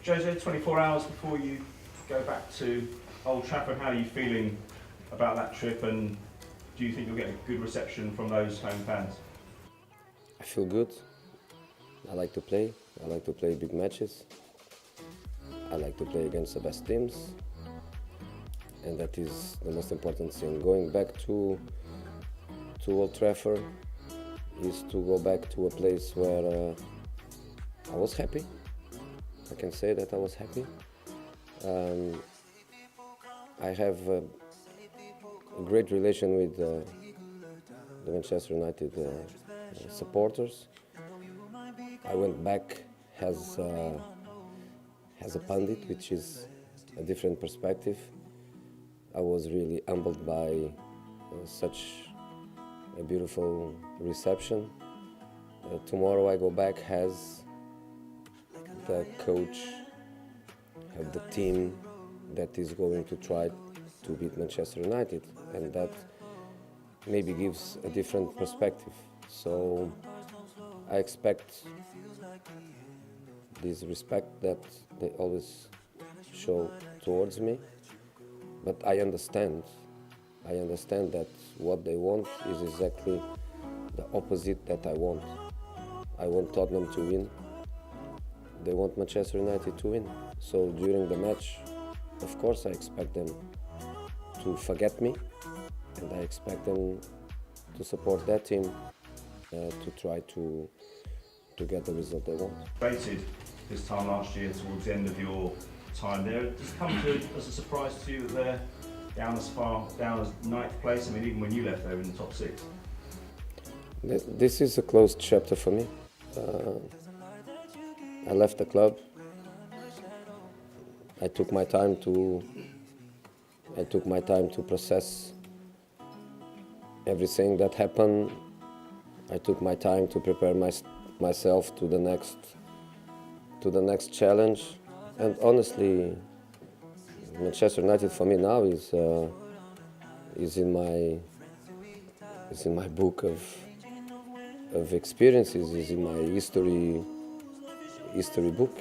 Jose, 24 hours before you go back to Old Trafford, how are you feeling about that trip, and do you think you'll get a good reception from those home fans? I feel good. I like to play. I like to play big matches. I like to play against the best teams. And that is the most important thing. Going back to Old Trafford is to go back to a place where I was happy. I can say that I was happy. I have a great relation with the Manchester United supporters. I went back as a pundit, which is a different perspective. I was really humbled by such a beautiful reception. Tomorrow I go back as the coach of the team that is going to try to beat Manchester United, and that maybe gives a different perspective. So I expect this respect that they always show towards me, but I understand that what they want is exactly the opposite that I want. I want Tottenham to win. They want Manchester United to win. So during the match, of course I expect them to forget me, and I expect them to support that team to try to get the result they want. Rated this time last year towards the end of your time there. Does it come as a surprise to you that they're down as far down as ninth place? I mean, even when you left, they were in the top six. This is a closed chapter for me. I left the club. I took my time to process everything that happened. I took my time to prepare myself to the next challenge. And honestly, Manchester United for me now is in my book of experiences, is in my history book.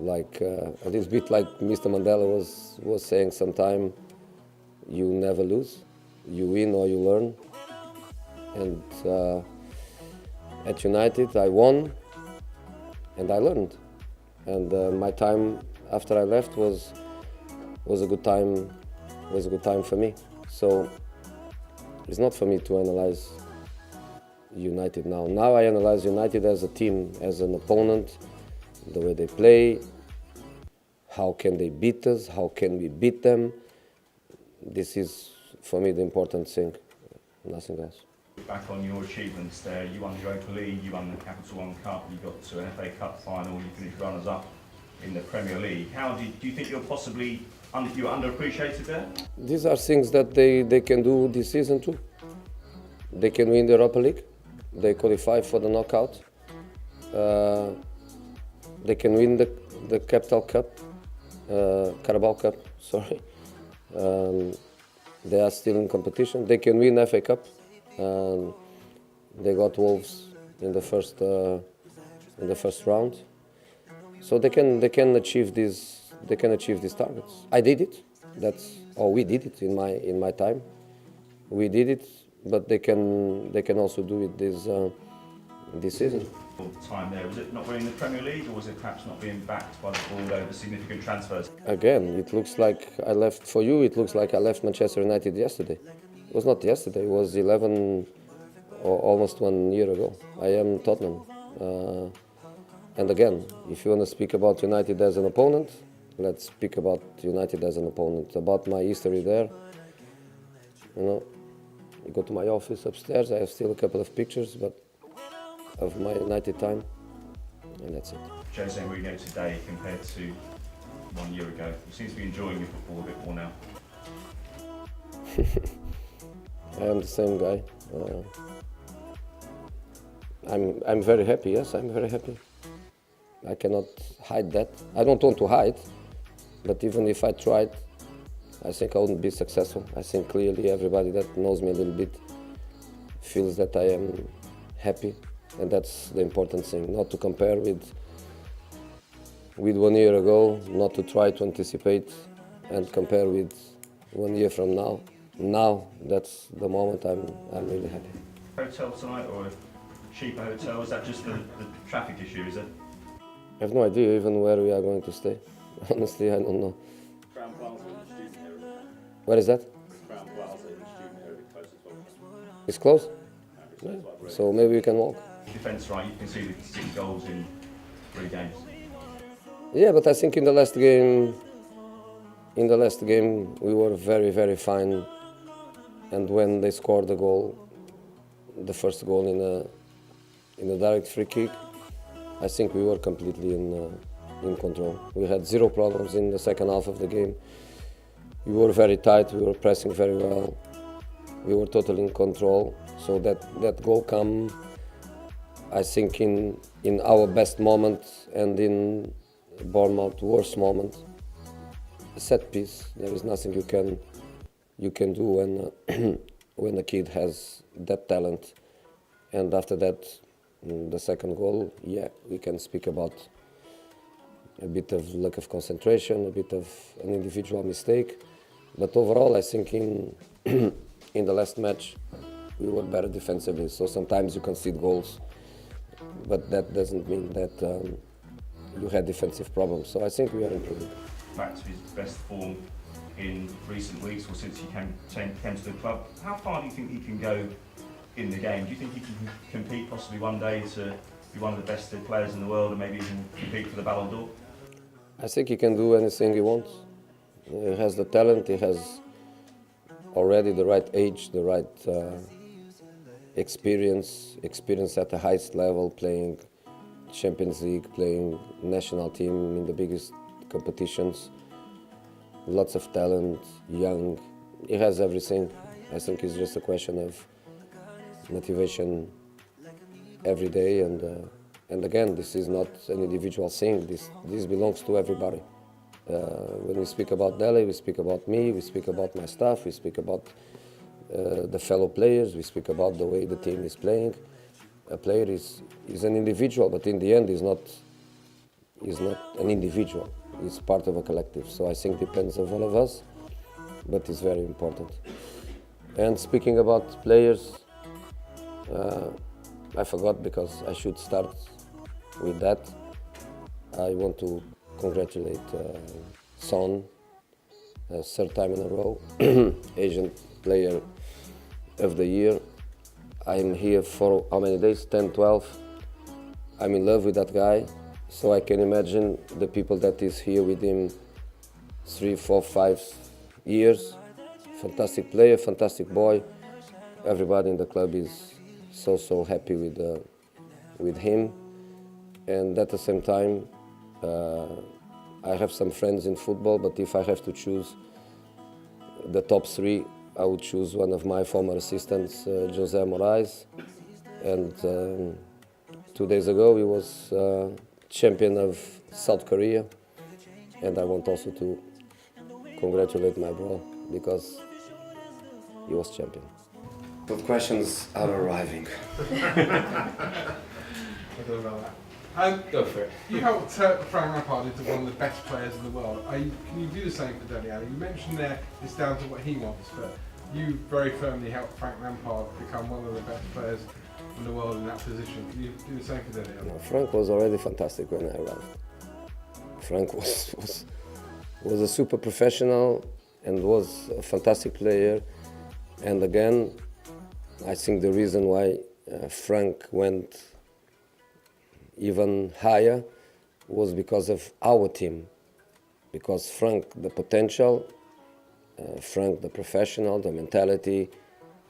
A little bit like Mr. Mandela was saying sometime, you never lose, you win or you learn. And at United I won and I learned. And my time after I left was a good time for me. So it's not for me to analyze United now. Now I analyze United as a team, as an opponent, the way they play, how can they beat us, how can we beat them. This is for me the important thing, nothing else. Back on your achievements there, you won the Europa League, you won the Capital One Cup, you got to an FA Cup final, you finished runners-up in the Premier League. Do you think you're possibly you were underappreciated there? These are things that they can do this season too. They can win the Europa League, they qualify for the knockout, they can win the Capital Cup, Carabao Cup, sorry. They are still in competition. They can win FA Cup. They got Wolves in the first round, so they can achieve these targets. I did it. We did it in my time. We did it, but they can also do it this season. Time there, was it not winning the Premier League, or was it perhaps not being backed by the board over significant transfers? Again, it looks like I left for you. It looks like I left Manchester United yesterday. It was not yesterday. It was 11 or almost 1 year ago. I am Tottenham. And again, if you want to speak about United as an opponent, let's speak about United as an opponent. About my history there, you go to my office upstairs. I have still a couple of pictures, but of my United time, and that's it. Jose Mourinho today compared to 1 year ago, you seem to be enjoying your football a bit more now. I am the same guy. I'm very happy. Yes, I'm very happy. I cannot hide that. I don't want to hide, but even if I tried, I think I wouldn't be successful. I think clearly everybody that knows me a little bit feels that I am happy, and that's the important thing. Not to compare with with 1 year ago, not to try to anticipate and compare with 1 year from now. Now, that's the moment I'm really happy. Hotel tonight or a cheaper hotel? Is that just the traffic issue, is it? I have no idea even where we are going to stay. Honestly, I don't know. Crown Plaza in the student area. Where is that? Crown Plaza in the student area, close as well. It's close? Yeah. So maybe we can walk. Defence, right, you can see the 6 goals in 3 games. Yeah, but I think in the last game we were very, very fine. And when they scored the goal, the first goal in a direct free kick, I think we were completely in control. We had 0 problems in the second half of the game. We were very tight, we were pressing very well. We were totally in control. So that goal came, I think, in our best moment and in Bournemouth's worst moment. A set piece. There is nothing you can do when when a kid has that talent. And after that, the second goal, yeah, we can speak about a bit of lack of concentration, a bit of an individual mistake. But overall, I think in the last match, we were better defensively. So sometimes you concede goals, but that doesn't mean that you had defensive problems. So I think we are improving. Back to his best form in recent weeks or since he came to the club. How far do you think he can go in the game? Do you think he can compete possibly one day to be one of the best players in the world and maybe even compete for the Ballon d'Or? I think he can do anything he wants. He has the talent, he has already the right age, the right experience at the highest level, playing Champions League, playing national team in the biggest competitions. Lots of talent, young, he has everything. I think it's just a question of motivation every day, and again, this is not an individual thing. This belongs to everybody. When we speak about Dele, we speak about me, we speak about my staff, we speak about the fellow players, we speak about the way the team is playing. A player is an individual, but in the end, is not an individual. It's part of a collective. So I think it depends on all of us, but it's very important. And speaking about players, I forgot because I should start with that. I want to congratulate Son, 3rd time in a row, Asian Player of the Year. I'm here for how many days? 10, 12. I'm in love with that guy, so I can imagine the people that is here with him 3, 4, 5 years. Fantastic player, fantastic boy. Everybody in the club is so happy with him. And at the same time, I have some friends in football, but if I have to choose the top 3, I would choose one of my former assistants, Jose Moraes. And 2 days ago, he was champion of South Korea. And I want also to congratulate my bro, because he was champion. The questions are arriving. I don't know that. Go for it. You helped Frank Lampard into one of the best players in the world. Can you do the same for Dele Alli? You mentioned there it's down to what he wants, but you very firmly helped Frank Lampard become one of the best players in the world in that position. Can you do the same for Dele Alli? Frank was already fantastic when I arrived. Frank was a super professional and was a fantastic player. And again, I think the reason why Frank went even higher was because of our team. Because Frank, the potential, Frank, the professional, the mentality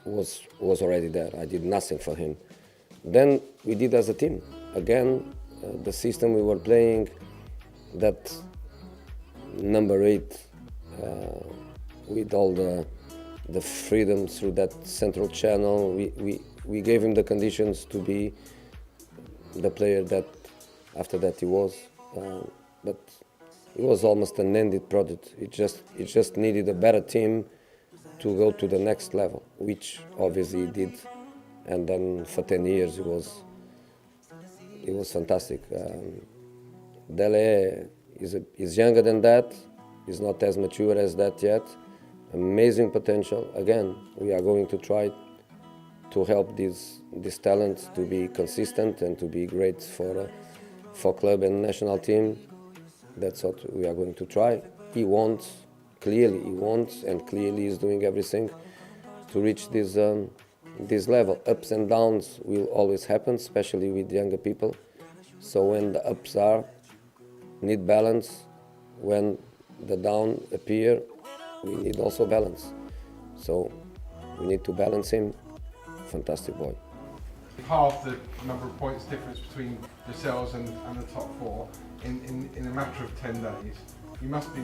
was already there. I did nothing for him. Then we did as a team. Again, the system we were playing, that number 8, with all the freedom through that central channel, we gave him the conditions to be the player that after that he was. But it was almost an ended product. It just needed a better team to go to the next level, which obviously he did. And then for 10 years it was fantastic. Dele, He's younger than that. He's not as mature as that yet. Amazing potential. Again, we are going to try to help this talent to be consistent and to be great for club and national team. That's what we are going to try. He wants, and clearly is doing everything to reach this level. Ups and downs will always happen, especially with younger people. So when the ups need balance. When the down appear, we need also balance. So we need to balance him. Fantastic boy. Half the number of points difference between yourselves and the top four in a matter of 10 days. You must be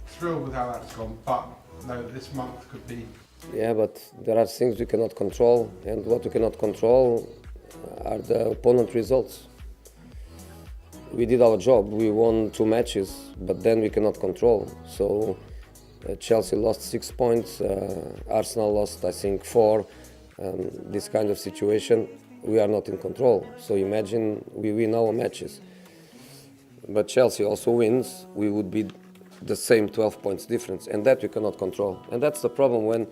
thrilled with how that's gone, but know that this month could be. Yeah, but there are things we cannot control, and what we cannot control are the opponent results. We did our job, we won 2 matches, but then we cannot control. So Chelsea lost 6 points, Arsenal lost, I think, 4. This kind of situation, we are not in control. So imagine we win our matches. But Chelsea also wins, we would be the same 12 points difference, and that we cannot control. And that's the problem when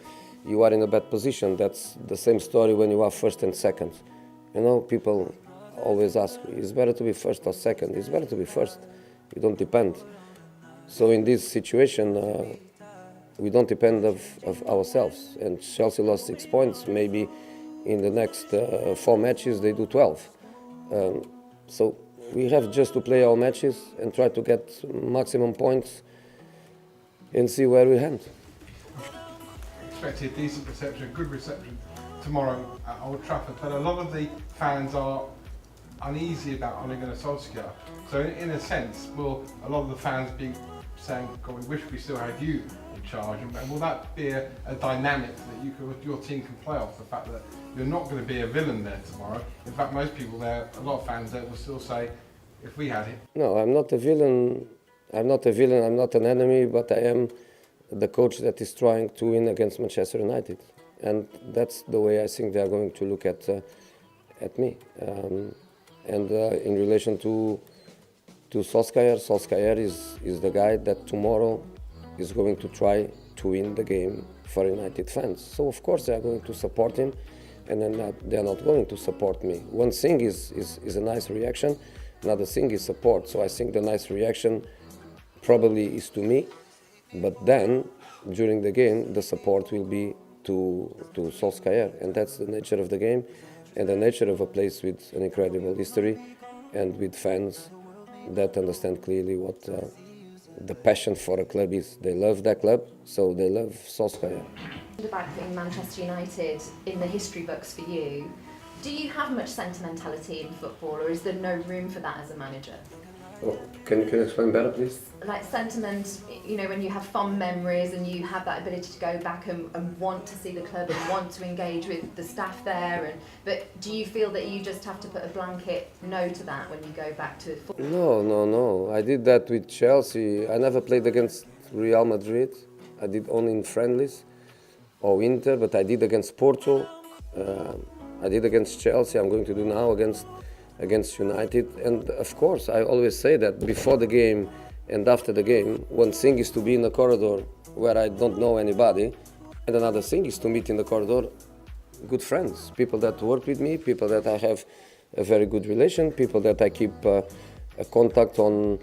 you are in a bad position. That's the same story when you are first and second. You know, people always ask, it's better to be first or second? It's better to be first. You don't depend. So in this situation, we don't depend of ourselves. And Chelsea lost 6 points. Maybe in the next 4 matches they do 12. So we have just to play our matches and try to get maximum points and see where we end. Expect a decent reception, a good reception tomorrow at Old Trafford, but a lot of the fans are uneasy about Ole Gunnar Solskjaer. So in a sense, will a lot of the fans be saying, God, we wish we still had you in charge, and will that be a dynamic that your team can play off, the fact that you're not going to be a villain there tomorrow? In fact, most people there, a lot of fans there will still say, if we had it. No, I'm not a villain. I'm not an enemy, but I am the coach that is trying to win against Manchester United. And that's the way I think they are going to look at me. And in relation to Solskjaer is the guy that tomorrow is going to try to win the game for United fans. So of course they are going to support him, and then they are not going to support me. One thing is a nice reaction, another thing is support. So I think the nice reaction probably is to me, but then during the game the support will be to Solskjaer, and that's the nature of the game and the nature of a place with an incredible history and with fans that understand clearly what the passion for a club is. They love that club, so they love Solskjaer. About putting Manchester United in the history books for you, do you have much sentimentality in football, or is there no room for that as a manager? Oh, can you explain better, please? Like sentiment, you know, when you have fond memories and you have that ability to go back and want to see the club and want to engage with the staff there, but do you feel that you just have to put a blanket no to that when you go back to football? No. I did that with Chelsea. I never played against Real Madrid. I did only in friendlies or Inter, but I did against Porto. I did against Chelsea. I'm going to do now against United. And of course, I always say that before the game and after the game, one thing is to be in the corridor where I don't know anybody, and another thing is to meet in the corridor good friends, people that work with me, people that I have a very good relation, people that I keep a contact on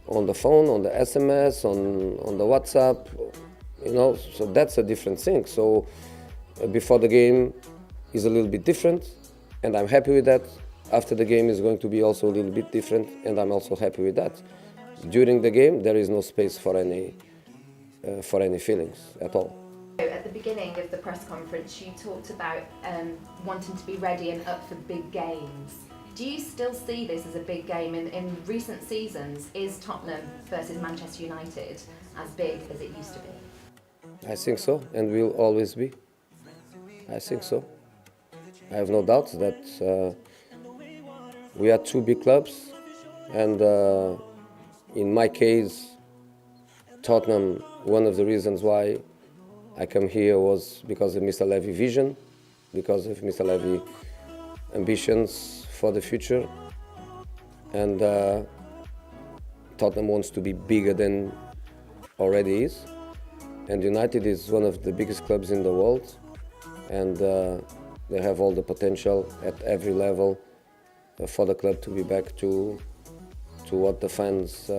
the phone, on the SMS, on the WhatsApp, you know, so that's a different thing. So before the game is a little bit different, and I'm happy with that. After the game is going to be also a little bit different, and I'm also happy with that. During the game, there is no space for any feelings at all. At the beginning of the press conference, you talked about wanting to be ready and up for big games. Do you still see this as a big game? In recent seasons, is Tottenham versus Manchester United as big as it used to be? I think so, and will always be. I think so. I have no doubt that we are 2 big clubs, and in my case, Tottenham, one of the reasons why I come here was because of Mr. Levy's vision, because of Mr. Levy's ambitions for the future, and Tottenham wants to be bigger than already is. And United is one of the biggest clubs in the world, and they have all the potential at every level for the club to be back to what the fans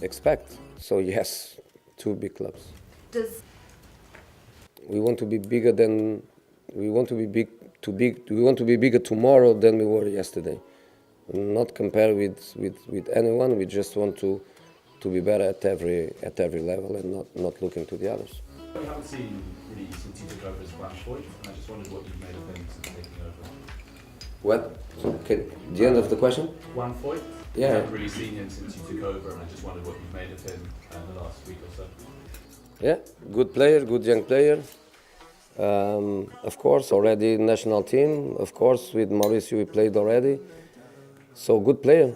expect. So yes, two big clubs. We want to be bigger than we want to be we want to be bigger tomorrow than we were yesterday. Not compare with anyone. We just want to be better at every level and not looking to the others. We haven't seen really since you took over as Rashford, and I just wondered what you've made of him since taking over. What? Okay, the end of the question? Wanfoyt? Yeah. We haven't really seen him since you took over, and I just wondered what you've made of him in the last week or so. Yeah, good player, good young player. Of course, already national team. Of course, with Mauricio we played already. So good player.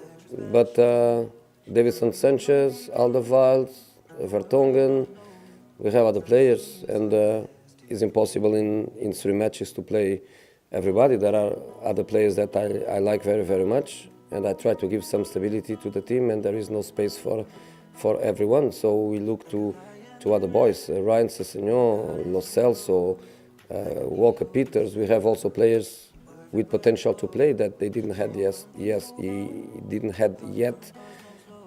But Davinson Sanchez, Alderweireld, Vertonghen, we have other players, and it's impossible in 3 matches to play everybody. There are other players that I like very, very much, and I try to give some stability to the team, and there is no space for everyone. So we look to other boys, Ryan Sessegnon, Lo Celso, Walker Peters. We have also players with potential to play that they didn't have yet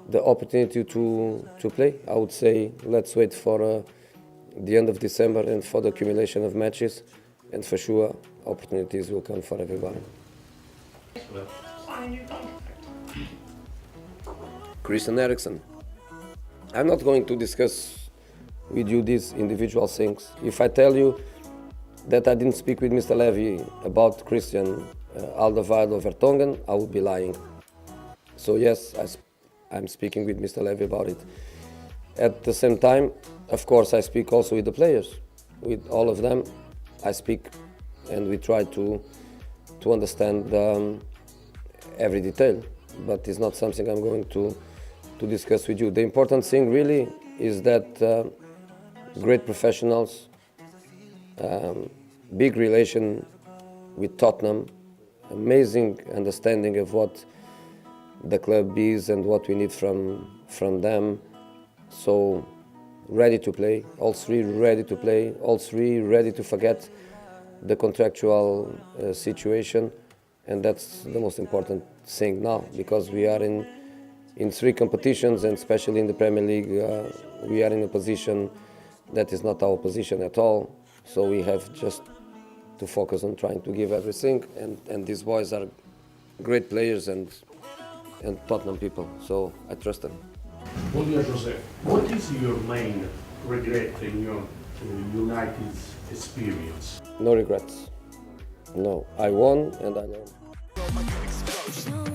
the opportunity to play. I would say let's wait for the end of December and for the accumulation of matches, and for sure opportunities will come for everybody. Christian Eriksen. I'm not going to discuss with you these individual things. If I tell you that I didn't speak with Mr. Levy about Christian, Alderweireld or Vertonghen, I would be lying. So yes, I'm speaking with Mr. Levy about it. At the same time, of course, I speak also with the players. With all of them, I speak, and we try to understand every detail. But it's not something I'm going to discuss with you. The important thing really is that great professionals, big relation with Tottenham, amazing understanding of what the club is and what we need from them. So ready to play, all 3 ready to play, all 3 ready to forget the contractual situation, and that's the most important thing now, because we are in 3 competitions, and especially in the Premier League, we are in a position that is not our position at all. So we have just to focus on trying to give everything, and these boys are great players and Tottenham people, so I trust them. Bom dia, José. What is your main regret in your United's experience? No regrets. No, I won and I learned. Explosion.